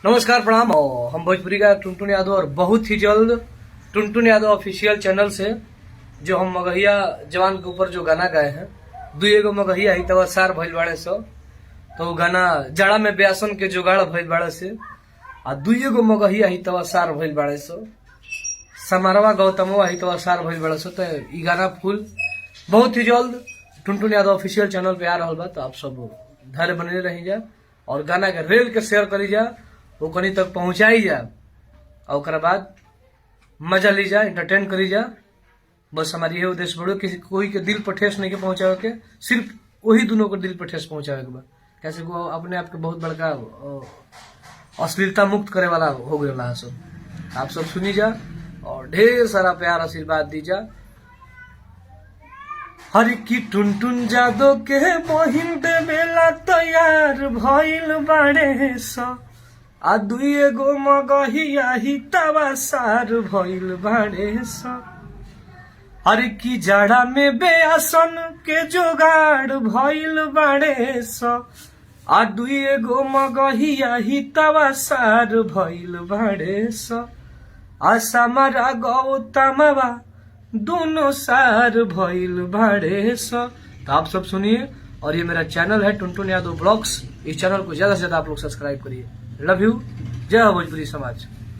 नमस्कार प्रणाम। और हम भोजपुरी का टुनटुन यादव और बहुत ही जल्द टुनटुन यादव ऑफिशियल चैनल से जो हम मगहिया जवान के ऊपर जो गाना गाए हैं, दुए गो मगहिया ही तवा सार भइल बाड़े सो, तो गाना जाड़ा में ब्यासन के जुगाड़ भइल बाड़े से आ दुए गो मगहिया ही तवा सार भइल बाड़े सो, समारवा गौतमवा ही तवा सार भइल बाड़े सो। तो ई गाना फुल बहुत ही जल्द टुनटुन यादव ऑफिशियल चैनल पे आ रहा बा। तो आप सब धैर्य बने रही जा और गाना के रेल के शेयर करी जा, वो कहीं तक पहुंचाई जा और ओकरा बाद मजा ली जा, एंटरटेन करी जा। बस हमारी ये उद्देश्य बड़ो किसी कोई के दिल पर ठेस नहीं के पहुंचावे के, सिर्फ वही दोनों को दिल पर ठेस पहुंचावे के बा। कैसे को अपने आप के बहुत बड़का अश्लीलता मुक्त करे वाला हो गया सब। आप सब सुनी जा और ढेर सारा प्यार आशीर्वाद दी जा। हर की टुनटुन जादव के बहिन देवेला तैयार भइल बाड़े सा आ दुए गो मगहिया ही तवा सार भइल बाड़े सा। हर की जाड़ा में बेआसन के जोगाड़ भइल बाड़े सा आ दुए गो मगहिया ही तवा सार भइल बाड़े सा। आ समारा गौतमवा दोनों सार भइल बाड़े सा। तो आप सब सुनिए और ये मेरा चैनल है टुनटुन यादव ब्लॉग्स। इस चैनल को ज्यादा से ज्यादा आप लोग सब्सक्राइब करिए। Love you. जय हो भोजपुरी समाज।